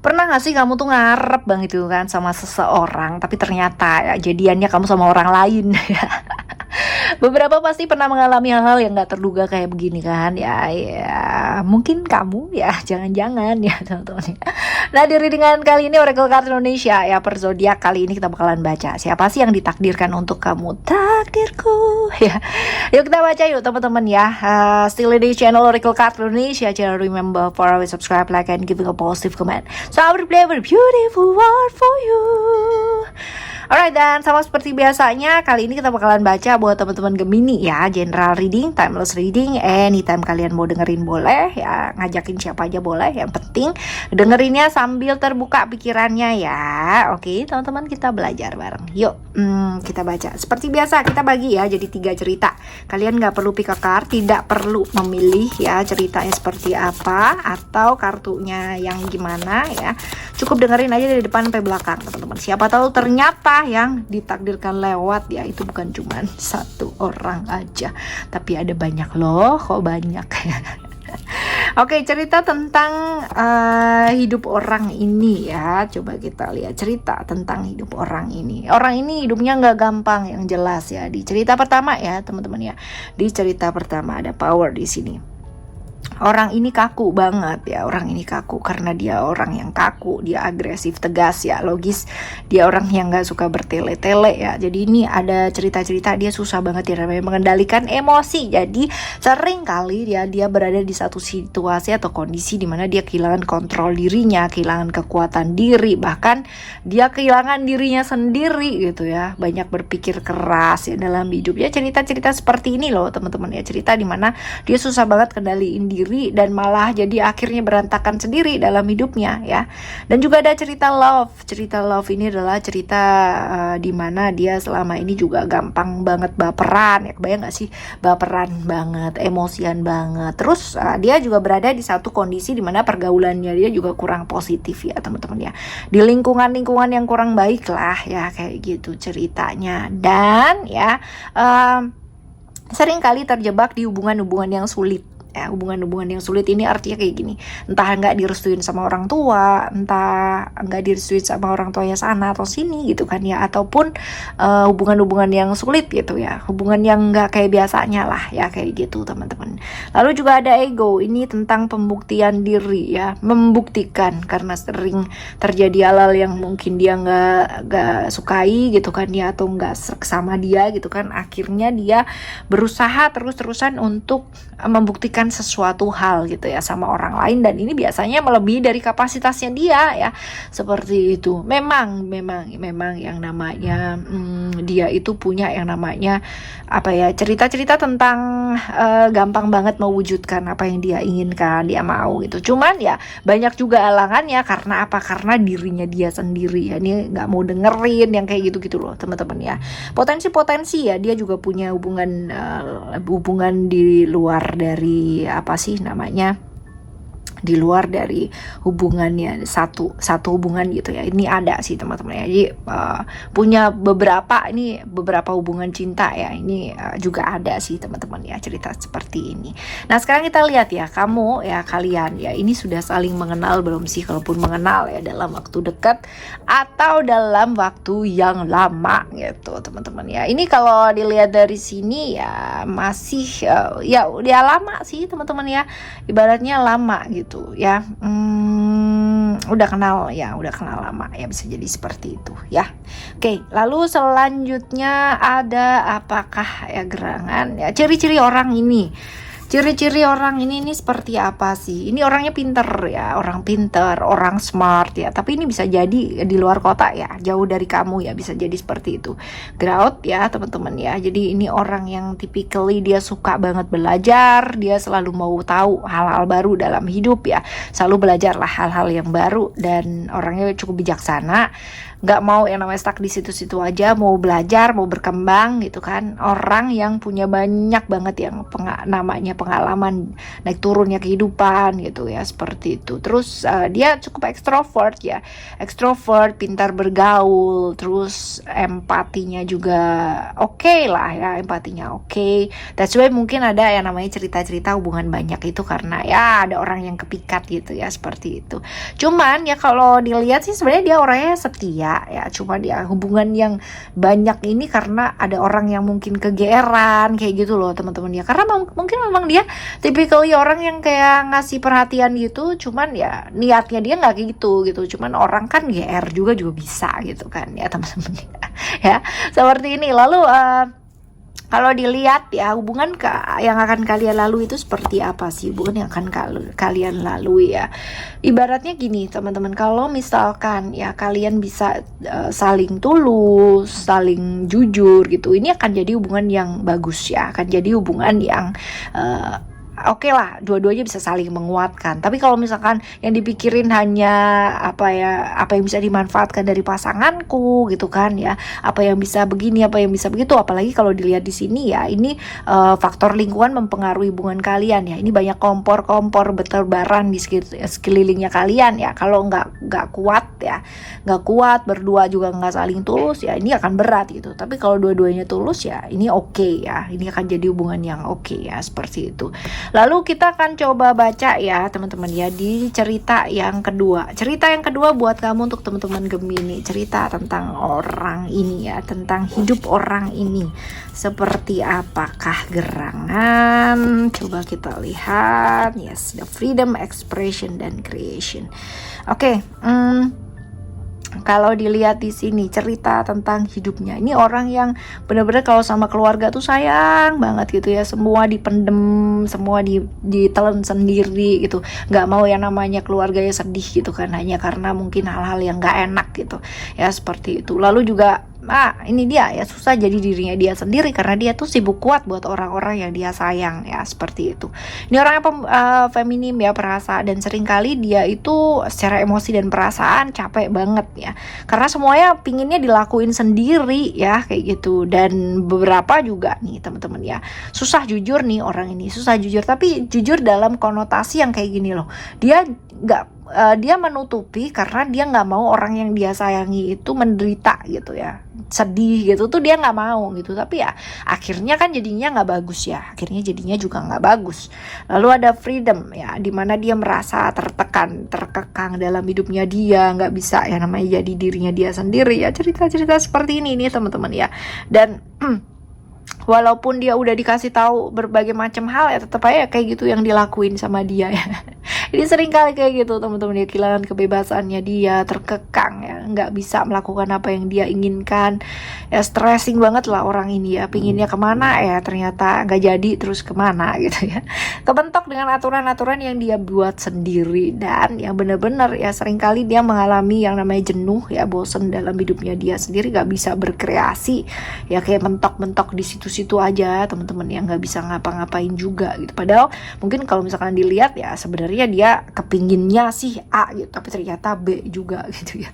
Pernah gak sih kamu tuh ngarep banget itu kan sama seseorang, tapi ternyata ya, jadiannya kamu sama orang lain. Beberapa pasti pernah mengalami hal-hal yang gak terduga kayak begini kan. Ya mungkin kamu ya, jangan-jangan ya teman-teman. Nah, di readingan kali ini Oracle Card Indonesia ya, per zodiak kali ini kita bakalan baca siapa sih yang ditakdirkan untuk kamu. Takdirku ya. Yuk kita baca yuk teman-teman ya. Still di channel Oracle Card Indonesia. Jangan remember for always subscribe, like, and giving a positive comment. So I will play a beautiful word for you. Alright, dan sama seperti biasanya kali ini kita bakalan baca buat teman-teman Gemini ya, general reading, timeless reading, anytime kalian mau dengerin boleh ya, ngajakin siapa aja boleh, yang penting dengerinnya sambil terbuka pikirannya ya. Oke teman-teman, kita belajar bareng. Yuk kita baca. Seperti biasa kita bagi ya jadi 3 cerita. Kalian gak perlu pick a card, tidak perlu memilih ya ceritanya seperti apa atau kartunya yang gimana ya. Cukup dengerin aja dari depan sampai belakang teman-teman. Siapa tahu ternyata yang ditakdirkan lewat ya itu bukan cuma satu orang aja, tapi ada banyak loh, kok banyak. Oke, cerita tentang hidup orang ini ya. Coba kita lihat cerita tentang hidup orang ini. Orang ini hidupnya nggak gampang, yang jelas ya. Di cerita pertama ya teman-teman ya. Di cerita pertama ada power di sini. Orang ini kaku banget ya, orang ini kaku karena dia orang yang kaku, dia agresif, tegas ya, logis. Dia orang yang gak suka bertele-tele ya. Jadi ini ada cerita-cerita dia susah banget ya namanya mengendalikan emosi. Jadi sering kali dia berada di satu situasi atau kondisi dimana dia kehilangan kontrol dirinya, kehilangan kekuatan diri, bahkan dia kehilangan dirinya sendiri gitu ya. Banyak berpikir keras ya dalam hidupnya. Cerita-cerita seperti ini loh teman-teman ya, cerita dimana dia susah banget kendaliin diri dan malah jadi akhirnya berantakan sendiri dalam hidupnya ya. Dan juga ada cerita love. Cerita love ini adalah cerita di mana dia selama ini juga gampang banget baperan ya. Kebayang gak sih? Baperan banget, emosian banget. Terus dia juga berada di satu kondisi di mana pergaulannya dia juga kurang positif ya teman-teman ya. Di lingkungan-lingkungan yang kurang baik lah ya, kayak gitu ceritanya. Dan ya sering kali terjebak di hubungan-hubungan yang sulit. Ya, hubungan-hubungan yang sulit ini artinya kayak gini, entah nggak direstuin sama orang tua, entah nggak direstuin sama orang tuanya sana atau sini gitu kan ya, ataupun hubungan-hubungan yang sulit gitu ya, hubungan yang nggak kayak biasanya lah ya, kayak gitu teman-teman. Lalu juga ada ego, ini tentang pembuktian diri ya, membuktikan karena sering terjadi hal-hal yang mungkin dia nggak sukai gitu kan ya, atau nggak serak sama dia gitu kan, akhirnya dia berusaha terus-terusan untuk membuktikan sesuatu hal gitu ya sama orang lain, dan ini biasanya melebihi dari kapasitasnya dia ya, seperti itu. Memang yang namanya dia itu punya yang namanya apa ya, cerita-cerita tentang gampang banget mewujudkan apa yang dia inginkan, dia mau gitu. Cuman ya banyak juga halangannya, karena apa? Karena dirinya dia sendiri ya, ini nggak mau dengerin yang kayak gitu-gitu loh teman-teman ya. Potensi-potensi ya, dia juga punya hubungan di luar dari apa sih namanya, di luar dari hubungannya, satu hubungan gitu ya. Ini ada sih teman-teman ya. Jadi punya beberapa hubungan cinta ya. Ini juga ada sih teman-teman ya, cerita seperti ini. Nah, sekarang kita lihat ya, kamu ya, kalian ya, ini sudah saling mengenal belum sih? Kalaupun mengenal ya, dalam waktu dekat atau dalam waktu yang lama gitu teman-teman ya. Ini kalau dilihat dari sini ya masih ya udah lama sih teman-teman ya. Ibaratnya lama gitu ya, udah kenal lama ya, bisa jadi seperti itu ya. Oke, lalu selanjutnya ada apakah ya, gerangan ya, ciri-ciri orang ini. Ciri-ciri orang ini seperti apa sih? Ini orangnya pinter ya, orang pinter, orang smart ya. Tapi ini bisa jadi di luar kota ya, jauh dari kamu ya, bisa jadi seperti itu. Grout ya teman-teman ya. Jadi ini orang yang typically dia suka banget belajar, dia selalu mau tahu hal-hal baru dalam hidup ya. Selalu belajar lah hal-hal yang baru, dan orangnya cukup bijaksana. nggak mau yang namanya stuck di situ-situ aja, mau belajar, mau berkembang gitu kan. Orang yang punya banyak banget yang namanya pengalaman naik turunnya kehidupan gitu ya, seperti itu. Terus dia cukup ekstrovert ya, ekstrovert, pintar bergaul, terus empatinya juga oke lah ya, empatinya oke. That's why mungkin ada yang namanya cerita-cerita hubungan banyak itu karena ya ada orang yang kepikat gitu ya, seperti itu. Cuman ya kalau dilihat sih sebenarnya dia orangnya setia ya, cuma dia hubungan yang banyak ini karena ada orang yang mungkin kegeeran kayak gitu loh teman-teman ya, karena mungkin memang dia typically orang yang kayak ngasih perhatian gitu, cuman ya niatnya dia nggak gitu, cuman orang kan GR juga bisa gitu kan ya teman-teman ya, seperti ini. Lalu kalau dilihat ya hubungan yang akan kalian lalui itu seperti apa sih, hubungan yang akan kalian lalui ya. Ibaratnya gini teman-teman, kalau misalkan ya kalian bisa saling tulus, saling jujur gitu, ini akan jadi hubungan yang bagus ya, akan jadi hubungan yang oke lah, dua-duanya bisa saling menguatkan. Tapi kalau misalkan yang dipikirin hanya apa yang bisa dimanfaatkan dari pasanganku gitu kan ya, apa yang bisa begini, apa yang bisa begitu, apalagi kalau dilihat di sini ya, ini faktor lingkungan mempengaruhi hubungan kalian ya. Ini banyak kompor berterbaran di sekelilingnya kalian ya. Kalau nggak kuat ya, nggak kuat, berdua juga nggak saling tulus ya, ini akan berat gitu. Tapi kalau dua-duanya tulus ya, ini oke ya, ini akan jadi hubungan yang oke ya, seperti itu. Lalu kita akan coba baca ya teman-teman ya di cerita yang kedua. Cerita yang kedua buat kamu untuk teman-teman Gemini, cerita tentang orang ini ya, tentang hidup orang ini. Seperti apakah gerangan? Coba kita lihat. Yes, the freedom, expression dan creation. Oke, kalau dilihat di sini cerita tentang hidupnya, ini orang yang benar-benar kalau sama keluarga tuh sayang banget gitu ya, semua dipendem, semua ditelan sendiri gitu, nggak mau yang namanya keluarganya sedih gitu kan, hanya karena mungkin hal-hal yang nggak enak gitu ya, seperti itu. Lalu juga ini dia ya, susah jadi dirinya dia sendiri karena dia tuh sibuk kuat buat orang-orang yang dia sayang ya, seperti itu. Ini orang yang feminim ya, perasa, dan seringkali dia itu secara emosi dan perasaan capek banget ya, karena semuanya pinginnya dilakuin sendiri ya, kayak gitu. Dan beberapa juga nih teman-teman ya, susah jujur nih orang ini, susah jujur, tapi jujur dalam konotasi yang kayak gini loh, dia dia menutupi karena dia nggak mau orang yang dia sayangi itu menderita gitu ya, sedih gitu tuh dia nggak mau gitu. Tapi ya akhirnya kan jadinya nggak bagus ya, akhirnya jadinya juga nggak bagus. Lalu ada freedom ya, dimana dia merasa terkekang dalam hidupnya, dia nggak bisa ya namanya jadi dirinya dia sendiri ya, cerita-cerita seperti ini nih teman-teman ya. Dan walaupun dia udah dikasih tahu berbagai macam hal ya, tetap aja kayak gitu yang dilakuin sama dia ya. Ini sering kali kayak gitu teman-teman ya, kehilangan kebebasannya, dia terkekang ya, nggak bisa melakukan apa yang dia inginkan ya, stressing banget lah orang ini ya, pinginnya kemana ya ternyata nggak jadi, terus kemana gitu ya, kebentok dengan aturan-aturan yang dia buat sendiri. Dan yang benar-benar ya sering kali dia mengalami yang namanya jenuh ya, bosen dalam hidupnya dia sendiri, nggak bisa berkreasi ya, kayak mentok-mentok di situ-situ aja teman-teman yang nggak bisa ngapa-ngapain juga gitu. Padahal mungkin kalau misalkan dilihat ya sebenarnya dia kepinginnya sih A gitu, tapi ternyata B juga gitu ya.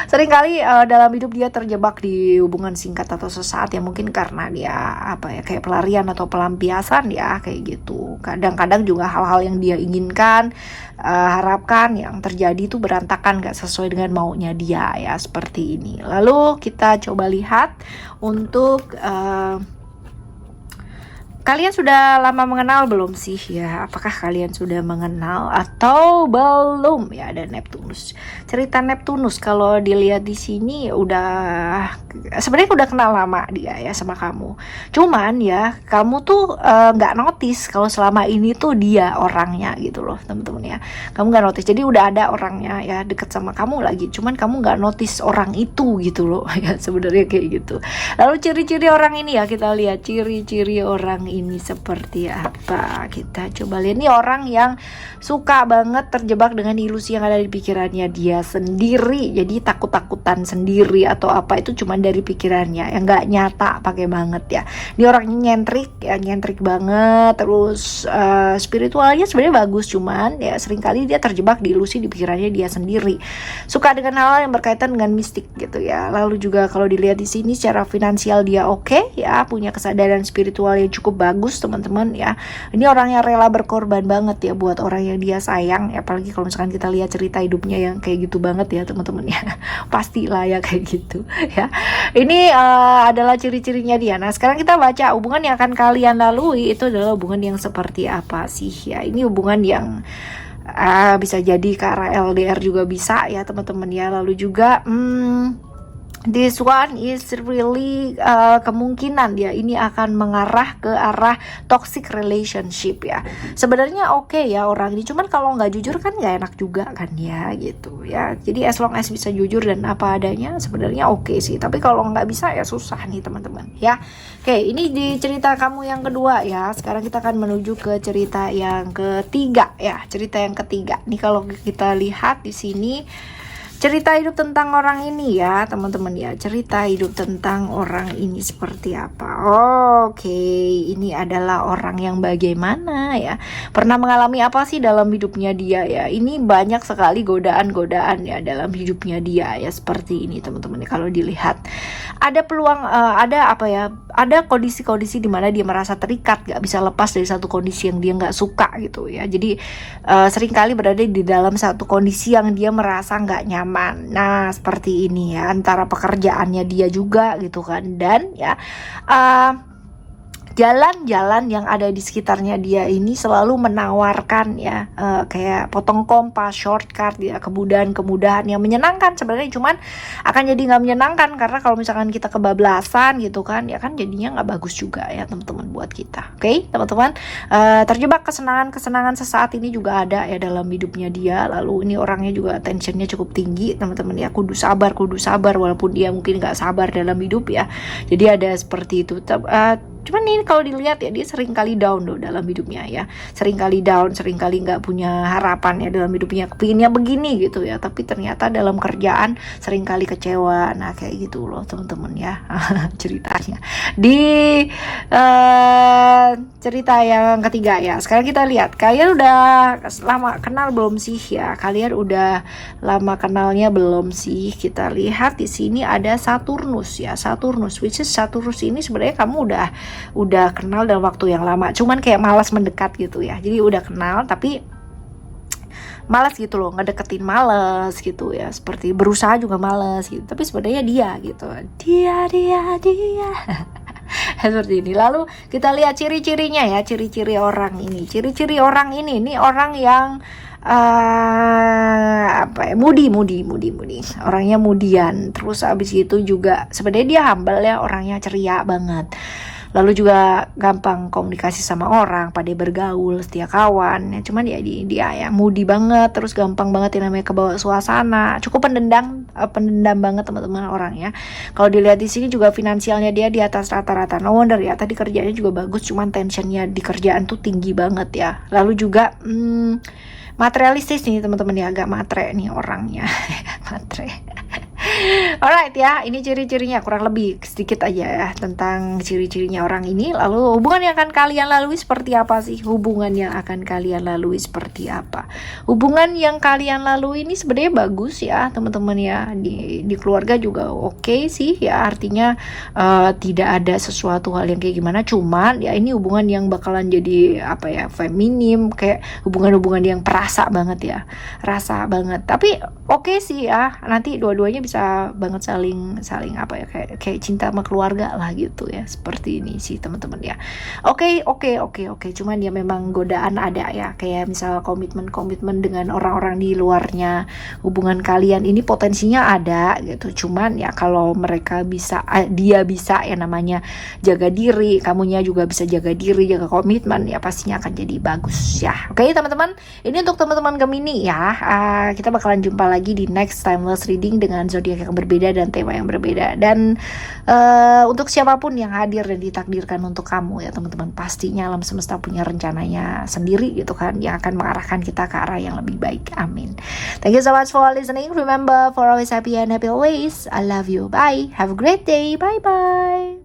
Seringkali dalam hidup dia terjebak di hubungan singkat atau sesaat ya, mungkin karena dia kayak pelarian atau pelampiasan ya, kayak gitu. Kadang-kadang juga hal-hal yang dia inginkan, harapkan yang terjadi itu berantakan, gak sesuai dengan maunya dia ya, seperti ini. Lalu kita coba lihat untuk kalian sudah lama mengenal belum sih ya? Apakah kalian sudah mengenal atau belum ya? Ada Neptunus. Cerita Neptunus kalau dilihat di sini sebenarnya udah kenal lama dia ya sama kamu. Cuman ya kamu tuh nggak notice kalau selama ini tuh dia orangnya gitu loh teman-teman ya. Kamu nggak notice. Jadi udah ada orangnya ya deket sama kamu lagi. Cuman kamu nggak notice orang itu gitu loh ya, sebenarnya kayak gitu. Lalu ciri-ciri orang ini ya, kita lihat ciri-ciri orang ini seperti apa. Kita coba lihat nih, orang yang suka banget terjebak dengan ilusi yang ada di pikirannya dia sendiri. Jadi takut-takutan sendiri atau apa itu cuma dari pikirannya yang nggak nyata, pakai banget ya. Dia orangnya nyentrik ya, nyentrik banget. Terus spiritualnya sebenarnya bagus, cuman ya seringkali dia terjebak di ilusi di pikirannya dia sendiri. Suka dengan hal yang berkaitan dengan mistik gitu ya. Lalu juga kalau dilihat di sini secara finansial dia oke ya, punya kesadaran spiritual yang cukup bagus teman-teman ya. Ini orang yang rela berkorban banget ya buat orang yang dia sayang ya, apalagi kalau misalkan kita lihat cerita hidupnya yang kayak gitu banget ya teman-teman ya. Pastilah ya kayak gitu ya. Ini adalah ciri-cirinya dia. Nah sekarang kita baca hubungan yang akan kalian lalui itu adalah hubungan yang seperti apa sih ya. Ini hubungan yang bisa jadi ke arah LDR juga bisa ya teman-teman ya. Lalu juga this one is really kemungkinan dia ini akan mengarah ke arah toxic relationship ya. Sebenarnya oke ya orang ini, cuman kalau nggak jujur kan nggak enak juga kan ya gitu ya. Jadi as long as bisa jujur dan apa adanya sebenarnya oke sih. Tapi kalau nggak bisa ya susah nih teman-teman ya. Oke, ini di cerita kamu yang kedua ya. Sekarang kita akan menuju ke cerita yang ketiga ya. Cerita yang ketiga nih, kalau kita lihat di sini cerita hidup tentang orang ini ya teman-teman ya. Cerita hidup tentang orang ini seperti apa. Oke, ini adalah orang yang bagaimana ya, pernah mengalami apa sih dalam hidupnya dia ya. Ini banyak sekali godaan-godaan ya dalam hidupnya dia ya, seperti ini teman-teman ya. Kalau dilihat ada peluang, ada apa ya, ada kondisi-kondisi di mana dia merasa terikat, gak bisa lepas dari satu kondisi yang dia gak suka gitu ya. Jadi seringkali berada di dalam satu kondisi yang dia merasa gak nyaman. Nah seperti ini ya, antara pekerjaannya dia juga gitu kan, dan ya jalan-jalan yang ada di sekitarnya dia ini selalu menawarkan ya kayak potong kompas, shortcut ya, kemudahan-kemudahan yang menyenangkan sebenarnya, cuman akan jadi nggak menyenangkan karena kalau misalkan kita kebablasan gitu kan ya kan jadinya nggak bagus juga ya teman-teman buat kita. Oke, teman-teman, terjebak kesenangan sesaat ini juga ada ya dalam hidupnya dia. Lalu ini orangnya juga tensionnya cukup tinggi teman-teman ya, kudu sabar walaupun dia mungkin nggak sabar dalam hidup ya. Jadi ada seperti itu. Cuman ini kalau dilihat ya, dia sering kali down loh dalam hidupnya ya. Sering kali down, sering kali gak punya harapan ya dalam hidupnya. Kepinginnya begini gitu ya, tapi ternyata dalam kerjaan sering kali kecewa. Nah kayak gitu loh teman-teman ya ceritanya. Di cerita yang ketiga ya. Sekarang kita lihat, kalian udah lama kenal belum sih ya? Kalian udah lama kenalnya belum sih? Kita lihat di sini ada Saturnus ya. Saturnus, which is Saturnus ini sebenarnya kamu udah kenal dalam waktu yang lama, cuman kayak malas mendekat gitu ya. Jadi udah kenal tapi malas gitu loh, ngedeketin males gitu ya, seperti berusaha juga males gitu, tapi sebenarnya dia gitu, dia seperti ini. Lalu kita lihat ciri-cirinya ya, ciri-ciri orang ini. Ciri-ciri orang ini orang yang apa ya, moody. Orangnya mudian. Terus abis itu juga sebenarnya dia humble ya, orangnya ceria banget. Lalu juga gampang komunikasi sama orang, pandai bergaul, setia kawan ya. Cuman ya dia ya moody banget, terus gampang banget yang namanya kebawa suasana. Cukup pendendam banget teman-teman orangnya. Kalau dilihat di sini juga finansialnya dia di atas rata-rata. No wonder ya, tadi kerjanya juga bagus, cuman tensionnya di kerjaan tuh tinggi banget ya. Lalu juga materialistis nih teman-teman ya, agak matre nih orangnya. Matre. Alright ya, ini ciri-cirinya kurang lebih sedikit aja ya tentang ciri-cirinya orang ini. Lalu hubungan yang akan kalian lalui seperti apa sih? Hubungan yang akan kalian lalui seperti apa? Hubungan yang kalian lalui ini sebenarnya bagus ya teman-teman ya. Di keluarga juga oke sih ya, artinya tidak ada sesuatu hal yang kayak gimana. Cuman ya ini hubungan yang bakalan jadi apa ya, feminim, kayak hubungan-hubungan yang perasa banget ya, rasa banget. Tapi oke sih ya, nanti dua-duanya bisa banget saling apa ya, kayak cinta sama keluarga lah gitu ya, seperti ini sih teman-teman ya. Oke. Cuman ya memang godaan ada ya, kayak misal komitmen dengan orang-orang di luarnya hubungan kalian ini potensinya ada gitu. Cuman ya kalau mereka bisa, dia bisa ya namanya jaga diri, kamunya juga bisa jaga diri, jaga komitmen, ya pastinya akan jadi bagus ya. Oke teman-teman, ini untuk teman-teman Gemini ya. Kita bakalan jumpa lagi di next timeless reading dengan zodiak topik yang berbeda dan tema yang berbeda. Dan untuk siapapun yang hadir dan ditakdirkan untuk kamu ya teman-teman, pastinya alam semesta punya rencananya sendiri gitu kan, yang akan mengarahkan kita ke arah yang lebih baik. Amin. Thank you so much for listening. Remember, for always happy and happy always. I love you. Bye. Have a great day. Bye bye.